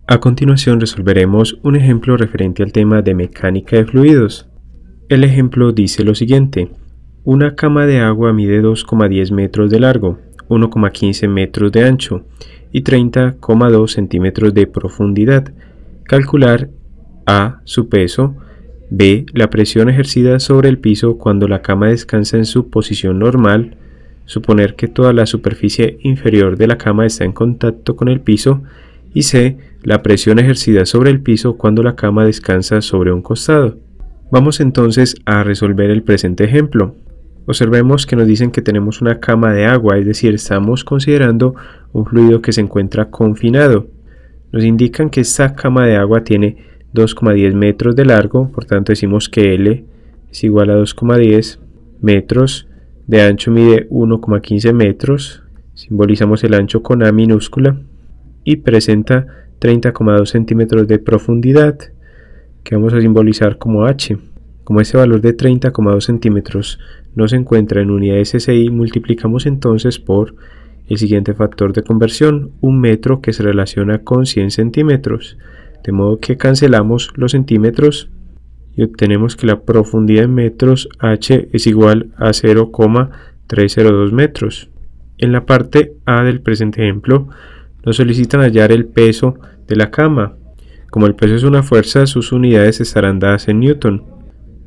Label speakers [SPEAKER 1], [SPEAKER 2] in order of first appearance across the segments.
[SPEAKER 1] A continuación resolveremos un ejemplo referente al tema de mecánica de fluidos. El ejemplo dice lo siguiente: una cama de agua mide 2,10 metros de largo, 1,15 metros de ancho y 30,2 centímetros de profundidad. Calcular A, su peso; B, la presión ejercida sobre el piso cuando la cama descansa en su posición normal, suponer que toda la superficie inferior de la cama está en contacto con el piso; y C, la presión ejercida sobre el piso cuando la cama descansa sobre un costado. Vamos entonces a resolver el presente ejemplo. Observemos que nos dicen que tenemos una cama de agua, es decir, estamos considerando un fluido que se encuentra confinado. Nos indican que esta cama de agua tiene 2,10 metros de largo, por tanto decimos que L es igual a 2,10 metros, de ancho mide 1,15 metros, simbolizamos el ancho con A minúscula, y presenta 30,2 centímetros de profundidad, que vamos a simbolizar como H. Como este valor de 30,2 centímetros no se encuentra en unidades SI, multiplicamos entonces por el siguiente factor de conversión, un metro, que se relaciona con 100 centímetros, de modo que cancelamos los centímetros y obtenemos que la profundidad en metros H es igual a 0,302 metros. En la parte A del presente ejemplo nos solicitan hallar el peso de la cama. Como el peso es una fuerza, sus unidades estarán dadas en Newton,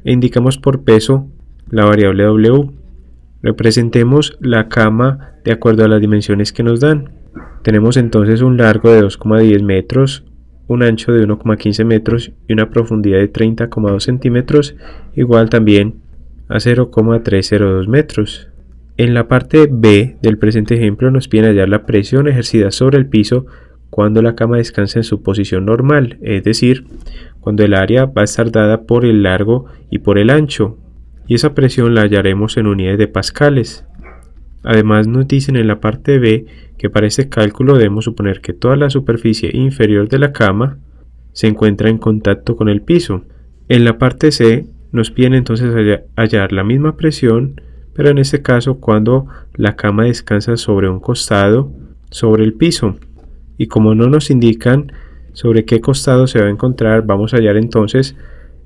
[SPEAKER 1] e indicamos por peso la variable W. Representemos la cama de acuerdo a las dimensiones que nos dan. Tenemos entonces un largo de 2,10 metros, un ancho de 1,15 metros y una profundidad de 30,2 centímetros, igual también a 0,302 metros. En la parte B del presente ejemplo nos piden hallar la presión ejercida sobre el piso cuando la cama descansa en su posición normal, es decir, cuando el área va a estar dada por el largo y por el ancho, y esa presión la hallaremos en unidades de pascales. Además nos dicen en la parte B que para este cálculo debemos suponer que toda la superficie inferior de la cama se encuentra en contacto con el piso. En la parte C nos piden entonces hallar la misma presión, pero en este caso cuando la cama descansa sobre un costado sobre el piso, y como no nos indican sobre qué costado se va a encontrar, vamos a hallar entonces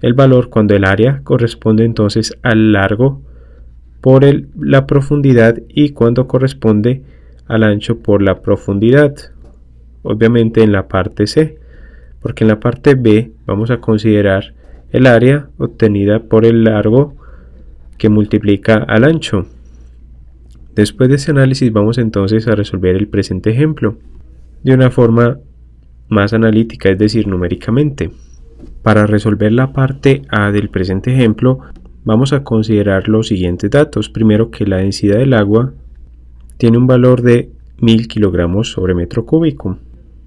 [SPEAKER 1] el valor cuando el área corresponde entonces al largo por la profundidad y cuando corresponde al ancho por la profundidad, obviamente en la parte C, porque en la parte B vamos a considerar el área obtenida por el largo que multiplica al ancho. Después de ese análisis vamos entonces a resolver el presente ejemplo de una forma más analítica, es decir, numéricamente. Para resolver la parte A del presente ejemplo vamos a considerar los siguientes datos. Primero, que la densidad del agua tiene un valor de 1000 kilogramos sobre metro cúbico,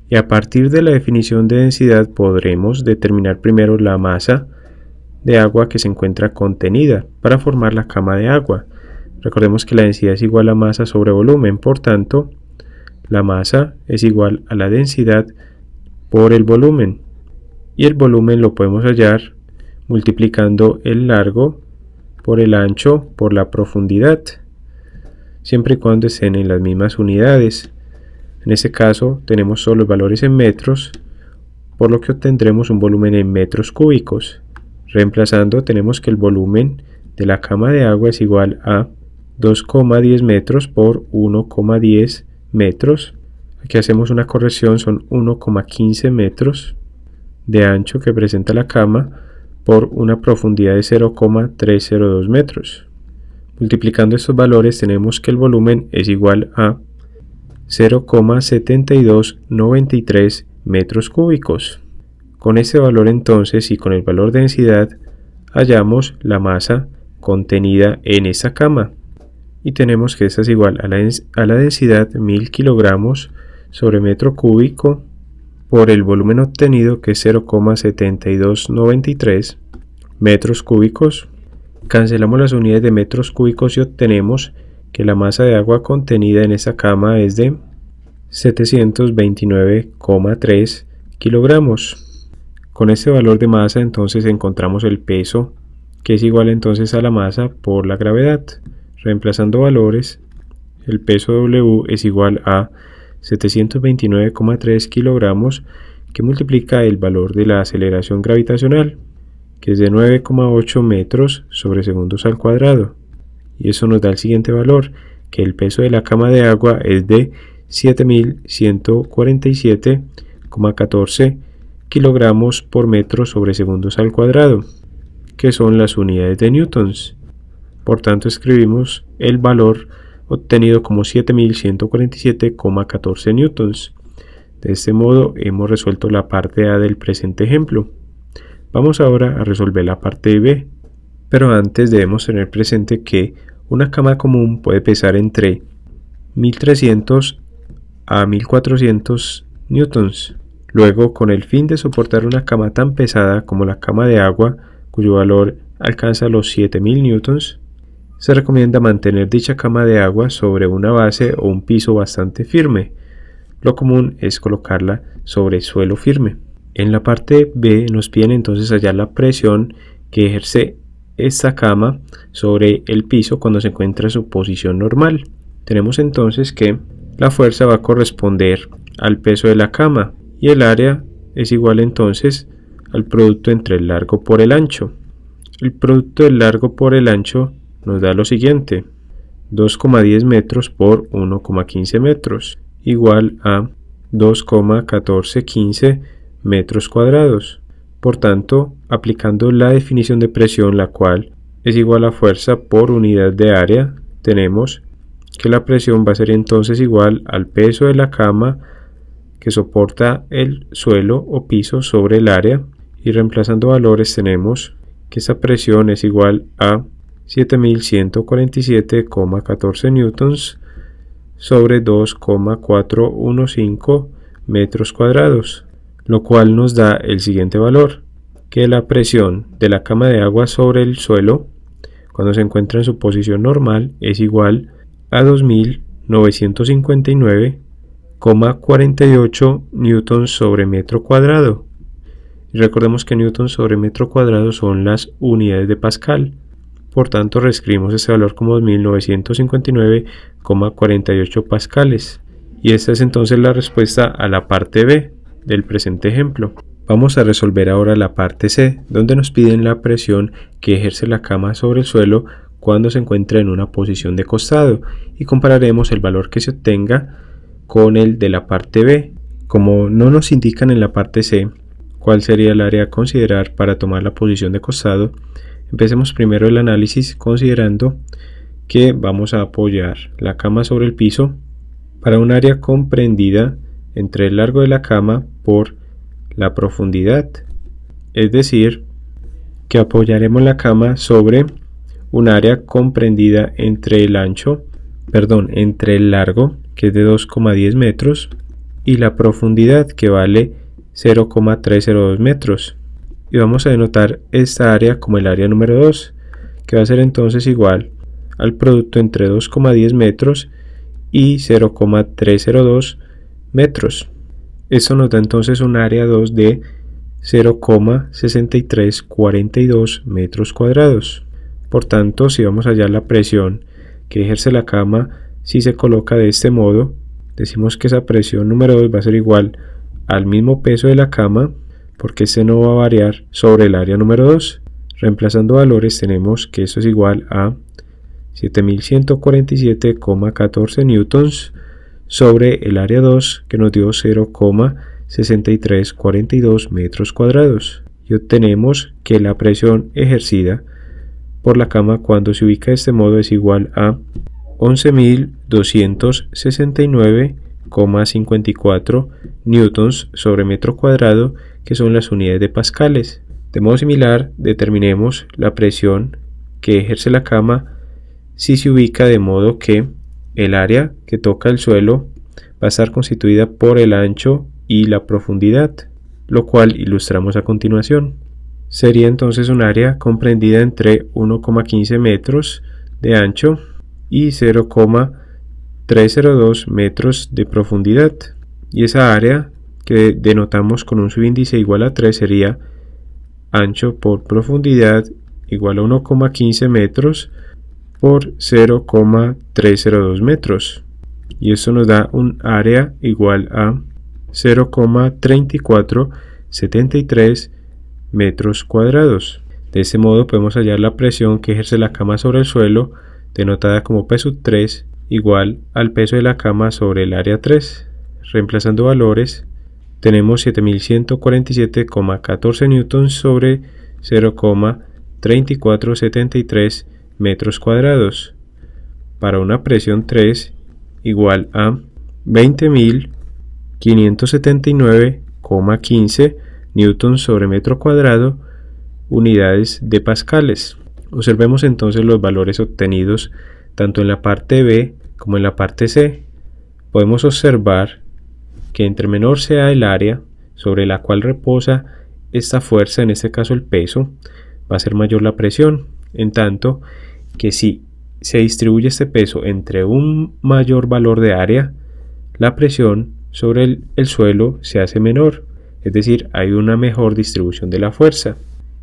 [SPEAKER 1] y a partir de la definición de densidad podremos determinar primero la masa de agua que se encuentra contenida para formar la cama de agua. Recordemos que la densidad es igual a masa sobre volumen, por tanto la masa es igual a la densidad por el volumen, y el volumen lo podemos hallar multiplicando el largo por el ancho por la profundidad, siempre y cuando estén en las mismas unidades. En este caso tenemos solo los valores en metros, por lo que obtendremos un volumen en metros cúbicos. Reemplazando, tenemos que el volumen de la cama de agua es igual a 2,10 metros por 1,10 metros. Aquí hacemos una corrección, son 1,15 metros de ancho que presenta la cama por una profundidad de 0,302 metros. Multiplicando estos valores tenemos que el volumen es igual a 0,7293 metros cúbicos. Con este valor entonces y con el valor de densidad hallamos la masa contenida en esta cama, y tenemos que esta es igual a la densidad 1000 kilogramos sobre metro cúbico por el volumen obtenido, que es 0,7293 metros cúbicos. Cancelamos las unidades de metros cúbicos y obtenemos que la masa de agua contenida en esta cama es de 729,3 kilogramos. Con este valor de masa entonces encontramos el peso, que es igual entonces a la masa por la gravedad. Reemplazando valores, el peso W es igual a 729,3 kilogramos, que multiplica el valor de la aceleración gravitacional, que es de 9,8 metros sobre segundos al cuadrado. Y eso nos da el siguiente valor, que el peso de la cama de agua es de 7.147,14 kilogramos por metro sobre segundos al cuadrado, que son las unidades de newtons. Por tanto, escribimos el valor obtenido como 7.147,14 newtons. De este modo hemos resuelto la parte A del presente ejemplo. Vamos ahora a resolver la parte B, pero antes debemos tener presente que una cama común puede pesar entre 1.300 a 1.400 newtons. Luego, con el fin de soportar una cama tan pesada como la cama de agua, cuyo valor alcanza los 7.000 newtons, se recomienda mantener dicha cama de agua sobre una base o un piso bastante firme. Lo común es colocarla sobre suelo firme. En la parte B nos piden entonces hallar la presión que ejerce esta cama sobre el piso cuando se encuentra en su posición normal. Tenemos entonces que la fuerza va a corresponder al peso de la cama y el área es igual entonces al producto entre el largo por el ancho. El producto del largo por el ancho nos da lo siguiente: 2,10 metros por 1,15 metros, igual a 2,1415 metros cuadrados. Por tanto, aplicando la definición de presión, la cual es igual a fuerza por unidad de área, tenemos que la presión va a ser entonces igual al peso de la cama que soporta el suelo o piso sobre el área, y reemplazando valores tenemos que esa presión es igual a 7.147,14 newtons sobre 2,415 metros cuadrados, lo cual nos da el siguiente valor, que la presión de la cama de agua sobre el suelo cuando se encuentra en su posición normal es igual a 2.959,48 newtons sobre metro cuadrado. Y recordemos que newtons sobre metro cuadrado son las unidades de Pascal. Por tanto, reescribimos este valor como 2.959,48 pascales. Y esta es entonces la respuesta a la parte B del presente ejemplo. Vamos a resolver ahora la parte C, donde nos piden la presión que ejerce la cama sobre el suelo cuando se encuentra en una posición de costado, y compararemos el valor que se obtenga con el de la parte B. Como no nos indican en la parte C cuál sería el área a considerar para tomar la posición de costado, empecemos primero el análisis considerando que vamos a apoyar la cama sobre el piso para un área comprendida entre el largo de la cama por la profundidad, es decir, que apoyaremos la cama sobre un área comprendida entre el largo, que es de 2,10 metros, y la profundidad, que vale 0,302 metros. Y vamos a denotar esta área como el área número 2, que va a ser entonces igual al producto entre 2,10 metros y 0,302 metros. Esto nos da entonces un área 2 de 0,6342 metros cuadrados. Por tanto, si vamos a hallar la presión que ejerce la cama, si se coloca de este modo, decimos que esa presión número 2 va a ser igual al mismo peso de la cama, porque este no va a variar sobre el área número 2. Reemplazando valores tenemos que esto es igual a 7.147,14 newtons sobre el área 2, que nos dio 0,6342 metros cuadrados, y obtenemos que la presión ejercida por la cama cuando se ubica de este modo es igual a 11.269,54 newtons sobre metro cuadrado, que son las unidades de pascales. De modo similar, determinemos la presión que ejerce la cama si se ubica de modo que el área que toca el suelo va a estar constituida por el ancho y la profundidad, lo cual ilustramos a continuación. Sería entonces un área comprendida entre 1,15 metros de ancho y 0,302 metros de profundidad, y esa área, que denotamos con un subíndice igual a 3, sería ancho por profundidad igual a 1,15 metros por 0,302 metros, y esto nos da un área igual a 0,3473 metros cuadrados. De este modo podemos hallar la presión que ejerce la cama sobre el suelo, denotada como P sub 3, igual al peso de la cama sobre el área 3. Reemplazando valores, tenemos 7147,14 newtons sobre 0,3473 metros cuadrados, para una presión 3 igual a 20.579,15 newtons sobre metro cuadrado, unidades de pascales. Observemos entonces los valores obtenidos tanto en la parte B como en la parte C. Podemos observar que entre menor sea el área sobre la cual reposa esta fuerza, en este caso el peso, va a ser mayor la presión, en tanto que si se distribuye este peso entre un mayor valor de área, la presión sobre el suelo se hace menor, es decir, hay una mejor distribución de la fuerza.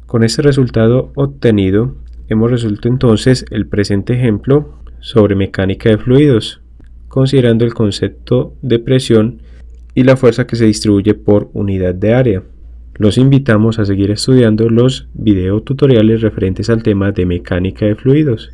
[SPEAKER 1] Con este resultado obtenido, hemos resuelto entonces el presente ejemplo sobre mecánica de fluidos, considerando el concepto de presión y la fuerza que se distribuye por unidad de área. Los invitamos a seguir estudiando los videotutoriales referentes al tema de mecánica de fluidos.